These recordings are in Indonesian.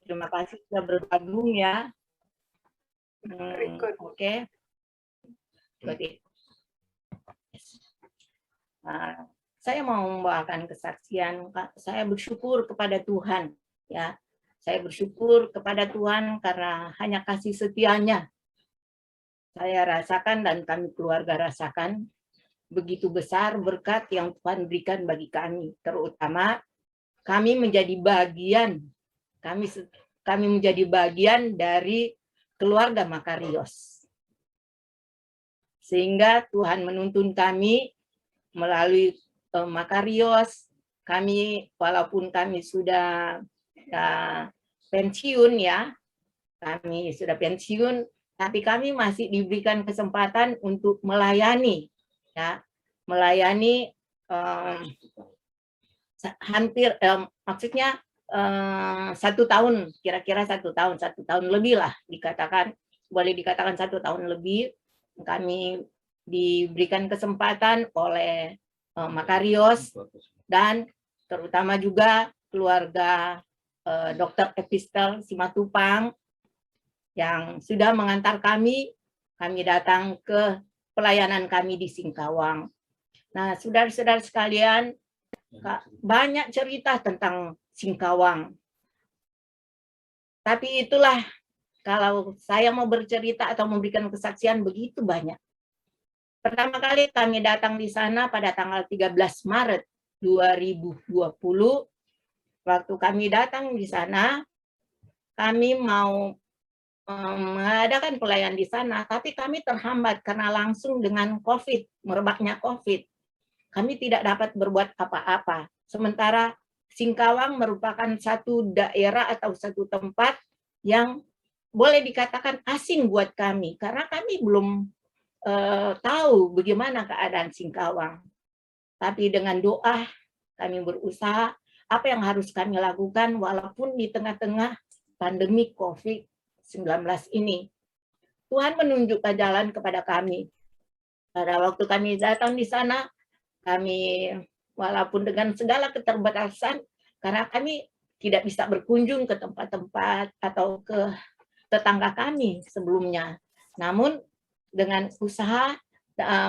Terima kasih sudah bergabung ya. Oke. Saya mau membawakan kesaksian. Saya bersyukur kepada Tuhan, ya. Saya bersyukur kepada Tuhan karena hanya kasih setianya saya rasakan dan kami keluarga rasakan begitu besar berkat yang Tuhan berikan bagi kami, terutama kami menjadi bagian kami menjadi bagian dari keluarga Makarios. Sehingga Tuhan menuntun kami melalui Makarios. Kami walaupun kami sudah pensiun ya, kami sudah pensiun, tapi kami masih diberikan kesempatan untuk melayani ya, melayani hampir maksudnya 1 tahun, kira-kira 1 tahun lebih lah, boleh dikatakan 1 tahun lebih kami diberikan kesempatan oleh Makarios dan terutama juga keluarga Dr. Epistel Simatupang yang sudah mengantar kami datang ke pelayanan kami di Singkawang. Nah, saudara-saudara sekalian, banyak cerita tentang Singkawang. Tapi itulah, kalau saya mau bercerita atau memberikan kesaksian begitu banyak. Pertama kali kami datang di sana pada tanggal 13 Maret 2020. Waktu kami datang di sana, kami mau mengadakan pelayanan di sana, tapi kami terhambat karena langsung dengan COVID, merebaknya COVID. Kami tidak dapat berbuat apa-apa. Sementara Singkawang merupakan satu daerah atau satu tempat yang boleh dikatakan asing buat kami, karena kami belum tahu bagaimana keadaan Singkawang. Tapi dengan doa, kami berusaha apa yang harus kami lakukan walaupun di tengah-tengah pandemi COVID-19 ini. Tuhan menunjukkan jalan kepada kami. Pada waktu kami datang di sana, kami walaupun dengan segala keterbatasan, karena kami tidak bisa berkunjung ke tempat-tempat atau ke tetangga kami sebelumnya. Namun dengan usaha,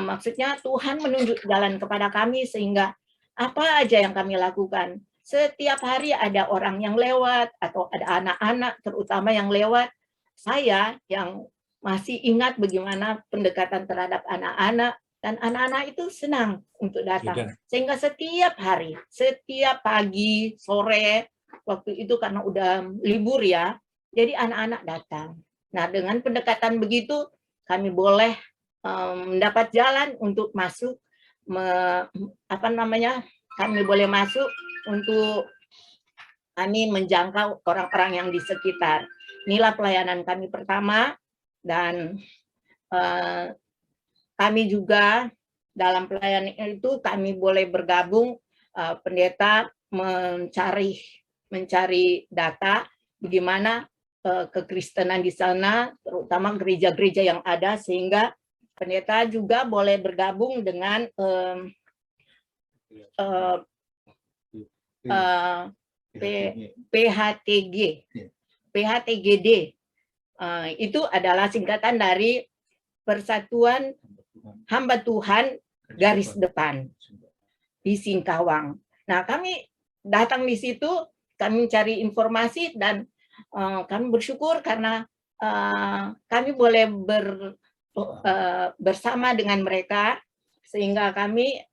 maksudnya Tuhan menunjuk jalan kepada kami sehingga apa aja yang kami lakukan. Setiap hari ada orang yang lewat atau ada anak-anak terutama yang lewat. Saya yang masih ingat bagaimana pendekatan terhadap anak-anak, dan anak-anak itu senang untuk datang. Sehingga setiap hari, setiap pagi, sore, waktu itu karena udah libur ya, jadi anak-anak datang. Nah, dengan pendekatan begitu, kami boleh mendapat jalan untuk masuk, kami boleh masuk untuk kami menjangkau orang-orang yang di sekitar. Inilah pelayanan kami pertama, dan kami juga dalam pelayanan itu kami boleh bergabung, pendeta mencari data bagaimana kekristenan di sana, terutama gereja-gereja yang ada, sehingga pendeta juga boleh bergabung dengan PHTGD. Itu adalah singkatan dari Persatuan Hamba Tuhan Garis Depan di Singkawang. Nah, kami datang di situ, kami mencari informasi, dan kami bersyukur karena kami boleh bersama dengan mereka, sehingga kami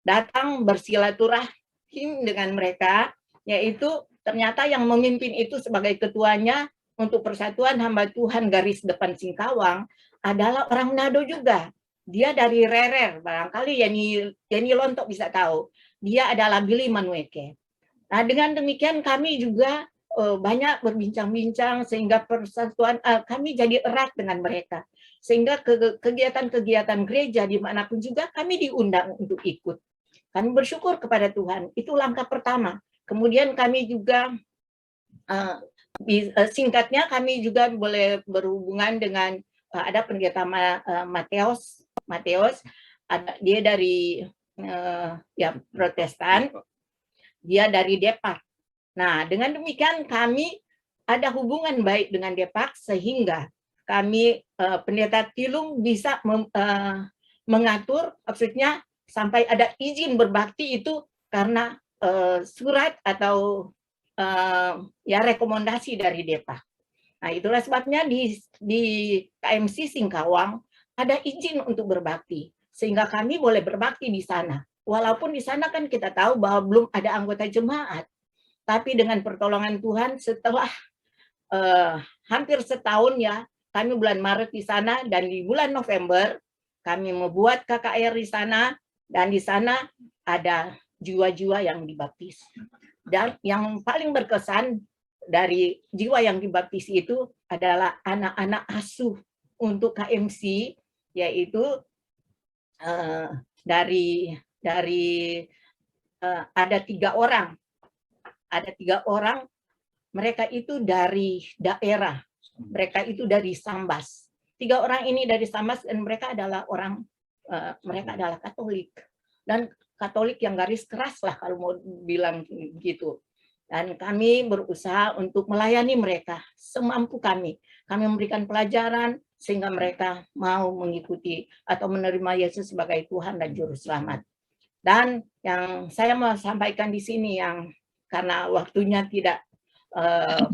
datang bersilaturahim dengan mereka, yaitu ternyata yang memimpin itu sebagai ketuanya untuk Persatuan Hamba Tuhan Garis Depan Singkawang adalah orang Manado juga. Dia dari Rerer, barangkali Yani Lontok bisa tahu. Dia adalah Billy Manueke. Nah, dengan demikian kami juga banyak berbincang-bincang, sehingga persatuan kami jadi erat dengan mereka. Sehingga kegiatan-kegiatan gereja dimanapun juga kami diundang untuk ikut. Kami bersyukur kepada Tuhan. Itu langkah pertama. Kemudian kami juga singkatnya kami juga boleh berhubungan dengan ada pendeta Mateos, dia dari ya Protestan, dia dari Depak. Nah, dengan demikian kami ada hubungan baik dengan Depak sehingga kami Pendeta Tilung bisa mengatur, maksudnya sampai ada izin berbakti itu karena surat atau ya rekomendasi dari Depak. Nah, itulah sebabnya di KMC Singkawang ada izin untuk berbakti sehingga kami boleh berbakti di sana. Walaupun di sana kan kita tahu bahwa belum ada anggota jemaat. Tapi dengan pertolongan Tuhan setelah hampir setahun ya, kami bulan Maret di sana dan di bulan November kami membuat KKR di sana dan di sana ada jiwa-jiwa yang dibaptis. Dan yang paling berkesan dari jiwa yang dibaptis itu adalah anak-anak asuh untuk KMC, yaitu dari ada 3 orang. Ada 3 orang, mereka itu dari daerah, mereka itu dari Sambas. 3 orang ini dari Sambas dan mereka adalah mereka adalah Katolik. Dan Katolik yang garis keras lah kalau mau bilang gitu. Dan kami berusaha untuk melayani mereka semampu kami. Kami memberikan pelajaran sehingga mereka mau mengikuti atau menerima Yesus sebagai Tuhan dan Juru Selamat. Dan yang saya mau sampaikan di sini yang karena waktunya tidak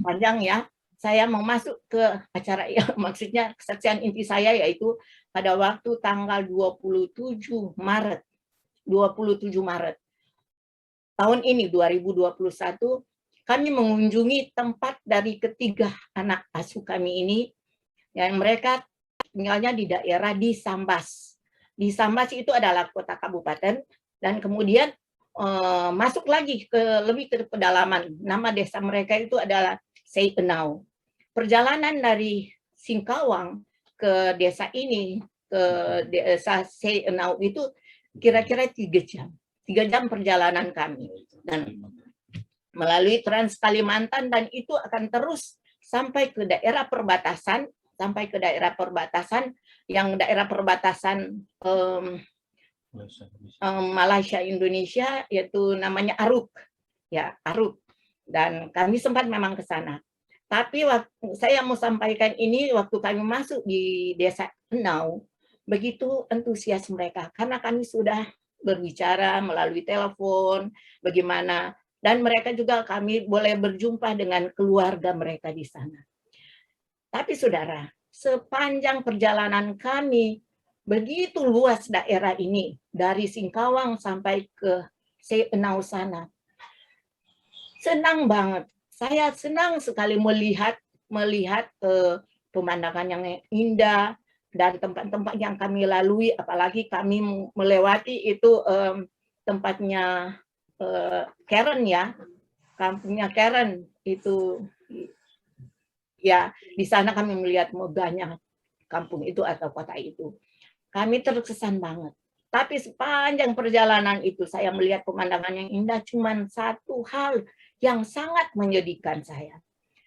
panjang ya, saya mau masuk ke acara maksudnya kesaksian inti saya yaitu pada waktu tanggal 27 Maret tahun ini 2021 kami mengunjungi tempat dari ketiga anak asuh kami ini yang mereka tinggalnya di daerah di Sambas. Di Sambas itu adalah kota kabupaten dan kemudian masuk lagi lebih ke pedalaman. Nama desa mereka itu adalah Seienau. Perjalanan dari Singkawang ke desa ini, ke desa Seienau itu kira-kira 3 jam. 3 jam perjalanan kami. Dan melalui Trans Kalimantan dan itu akan terus sampai ke daerah perbatasan, yang daerah perbatasan Malaysia Indonesia yaitu namanya Aruk ya, Aruk, dan kami sempat memang ke sana. Tapi saya mau sampaikan ini waktu kami masuk di desa Enau, begitu antusias mereka karena kami sudah berbicara melalui telepon bagaimana, dan mereka juga kami boleh berjumpa dengan keluarga mereka di sana. Tapi saudara, sepanjang perjalanan kami begitu luas daerah ini, dari Singkawang sampai ke Seienau sana. Senang banget. Saya senang sekali melihat pemandangan yang indah dan tempat-tempat yang kami lalui, apalagi kami melewati itu tempatnya Karen ya, kampungnya Karen itu ya, di sana kami melihat megahnya kampung itu atau kota itu. Kami terkesan banget. Tapi sepanjang perjalanan itu saya melihat pemandangan yang indah, cuman satu hal yang sangat menyedihkan saya.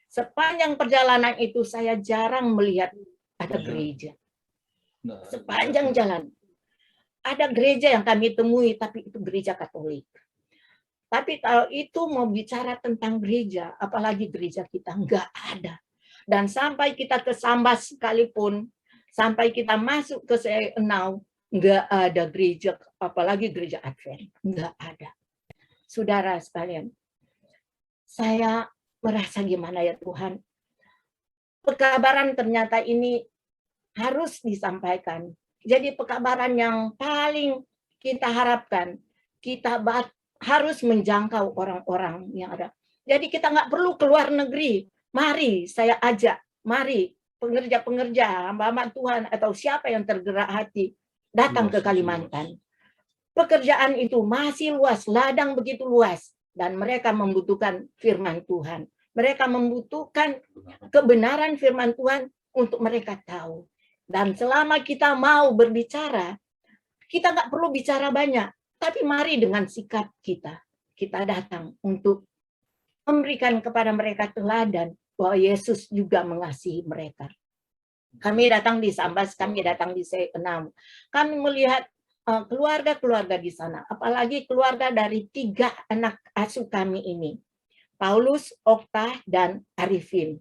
Sepanjang perjalanan itu saya jarang melihat ada gereja. Sepanjang jalan. Ada gereja yang kami temui, tapi itu gereja Katolik. Tapi kalau itu mau bicara tentang gereja, apalagi gereja kita, nggak ada. Dan sampai kita ke Sambas sekalipun, sampai kita masuk ke Seienau, nggak ada gereja, apalagi gereja Advent, nggak ada. Saudara sekalian, saya merasa gimana ya Tuhan, pekabaran ternyata ini harus disampaikan. Jadi pekabaran yang paling kita harapkan, kita harus menjangkau orang-orang yang ada. Jadi kita nggak perlu keluar negeri. Mari saya ajak, mari pengerja-pengerja, hamba-hamba Tuhan atau siapa yang tergerak hati datang ke Kalimantan. Pekerjaan itu masih luas, ladang begitu luas, dan mereka membutuhkan firman Tuhan. Mereka membutuhkan kebenaran firman Tuhan untuk mereka tahu. Dan selama kita mau berbicara, kita nggak perlu bicara banyak, tapi mari dengan sikap kita datang untuk memberikan kepada mereka teladan bahwa Yesus juga mengasihi mereka. Kami datang di Sambas, kami datang di Seienau. Kami melihat keluarga-keluarga di sana, apalagi keluarga dari 3 anak asuh kami ini. Paulus, Okta, dan Arifin.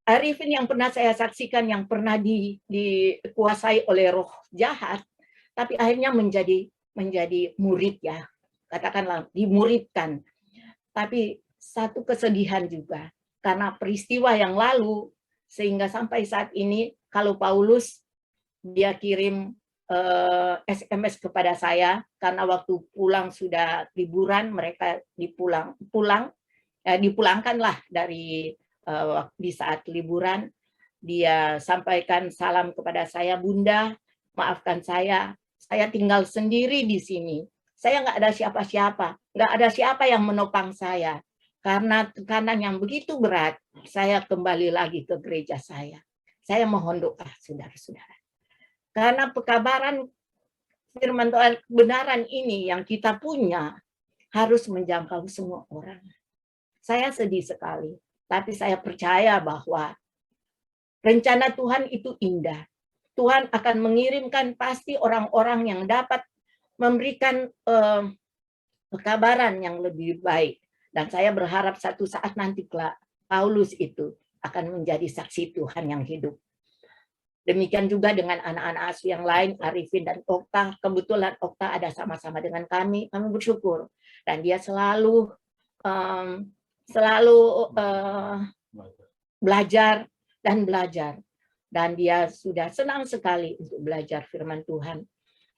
Arifin yang pernah saya saksikan, yang pernah dikuasai oleh roh jahat, tapi akhirnya menjadi murid ya, katakanlah dimuridkan. Tapi satu kesedihan juga, karena peristiwa yang lalu, sehingga sampai saat ini, kalau Paulus, dia kirim SMS kepada saya, karena waktu pulang sudah liburan, mereka dipulangkanlah dari di saat liburan, dia sampaikan salam kepada saya, Bunda, maafkan saya tinggal sendiri di sini. Saya nggak ada siapa-siapa, nggak ada siapa yang menopang saya. Karena tekanan yang begitu berat, saya kembali lagi ke gereja saya. Saya mohon doa, saudara-saudara. Karena pekabaran firman Tuhan kebenaran ini yang kita punya harus menjangkau semua orang. Saya sedih sekali, tapi saya percaya bahwa rencana Tuhan itu indah. Tuhan akan mengirimkan pasti orang-orang yang dapat memberikan pekabaran yang lebih baik. Dan saya berharap satu saat nanti Paulus itu akan menjadi saksi Tuhan yang hidup. Demikian juga dengan anak-anak asuh yang lain, Arifin dan Okta. Kebetulan Okta ada sama-sama dengan kami bersyukur. Dan dia selalu belajar dan belajar. Dan dia sudah senang sekali untuk belajar firman Tuhan.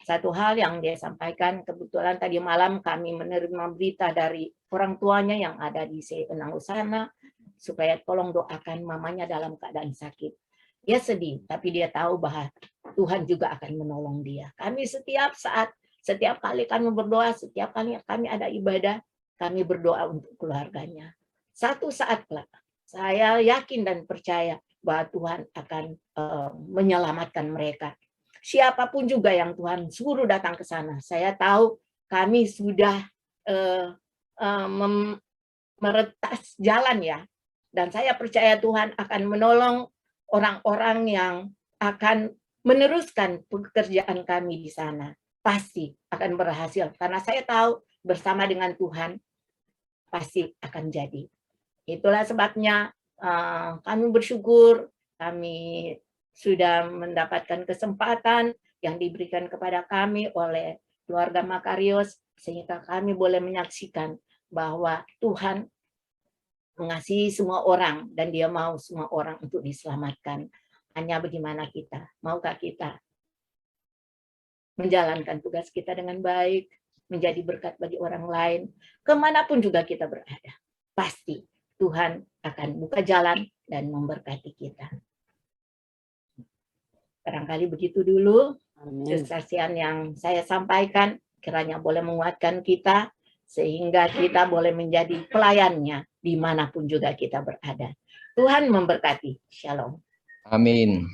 Satu hal yang dia sampaikan, kebetulan tadi malam kami menerima berita dari orang tuanya yang ada di Penanggu sana, supaya tolong doakan mamanya dalam keadaan sakit. Dia sedih, tapi dia tahu bahwa Tuhan juga akan menolong dia. Kami setiap saat, setiap kali kami berdoa, setiap kali kami ada ibadah, kami berdoa untuk keluarganya. Satu saat saya yakin dan percaya bahwa Tuhan akan menyelamatkan mereka. Siapapun juga yang Tuhan suruh datang ke sana, saya tahu kami sudah meretas jalan ya. Dan saya percaya Tuhan akan menolong orang-orang yang akan meneruskan pekerjaan kami di sana. Pasti akan berhasil. Karena saya tahu bersama dengan Tuhan pasti akan jadi. Itulah sebabnya kami bersyukur, kami sudah mendapatkan kesempatan yang diberikan kepada kami oleh keluarga Makarios, sehingga kami boleh menyaksikan bahwa Tuhan mengasihi semua orang dan dia mau semua orang untuk diselamatkan. Hanya bagaimana kita, maukah kita menjalankan tugas kita dengan baik, menjadi berkat bagi orang lain, kemanapun juga kita berada. Pasti Tuhan akan buka jalan dan memberkati kita. Barangkali begitu dulu kesaksian yang saya sampaikan, kiranya boleh menguatkan kita, sehingga kita boleh menjadi pelayannya dimanapun juga kita berada. Tuhan memberkati. Shalom. Amin.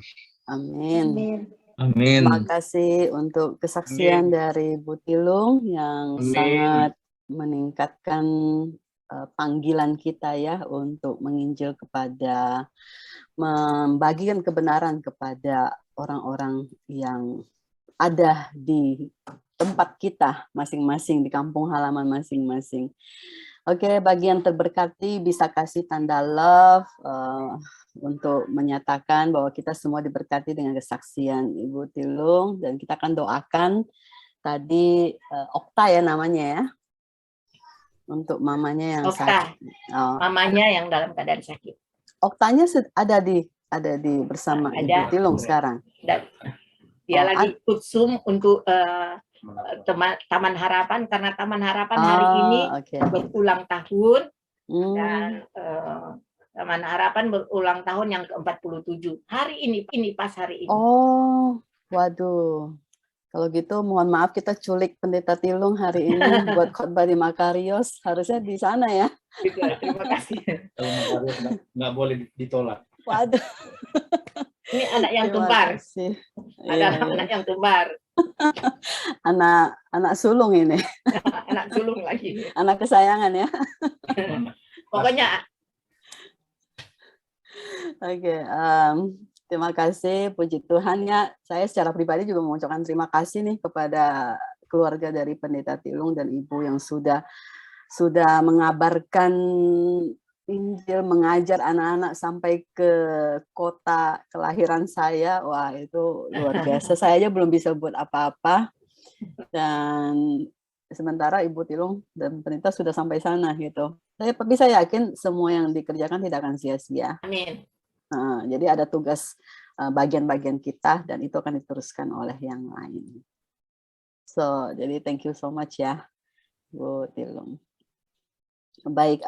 Amin. Amin. Terima kasih untuk kesaksian dari Bu Tilung yang sangat meningkatkan panggilan kita ya untuk menginjil kepada, membagikan kebenaran kepada orang-orang yang ada di tempat kita masing-masing, di kampung halaman masing-masing. Oke, bagi yang terberkati bisa kasih tanda love untuk menyatakan bahwa kita semua diberkati dengan kesaksian Ibu Tilung, dan kita akan doakan tadi Okta ya namanya ya, untuk mamanya yang sakit. Mamanya yang dalam keadaan sakit. Oktanya ada di bersama Ibu Tilung sekarang. Dia lagi ikut Zoom untuk Taman Harapan, karena Taman Harapan hari ini berulang tahun, dan Taman Harapan berulang tahun yang ke-47. Hari ini pas hari ini. Oh, waduh. Kalau gitu mohon maaf kita culik Pendeta Tilung hari ini buat khotbah di Makarios. Harusnya di sana ya. Terima kasih. Kalau Makarios nggak boleh ditolak. Waduh. Ini anak yang kembar. Ada anak yang kembar. Anak sulung ini. Anak sulung lagi. Anak kesayangan ya. Pokoknya. Oke, terima kasih, puji Tuhan ya. Saya secara pribadi juga mengucapkan terima kasih nih kepada keluarga dari Pendeta Tilung dan Ibu yang sudah sudah mengabarkan Injil, mengajar anak-anak sampai ke kota kelahiran saya. Wah, itu luar biasa. Saya aja belum bisa buat apa-apa. Dan sementara Ibu Tilung dan pemerintah sudah sampai sana gitu. Tapi saya yakin semua yang dikerjakan tidak akan sia-sia. Amin. Jadi ada tugas bagian-bagian kita dan itu akan diteruskan oleh yang lain. So, jadi thank you so much ya, Bu Tilung. Baik,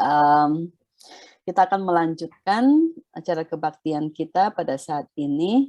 kita akan melanjutkan acara kebaktian kita pada saat ini.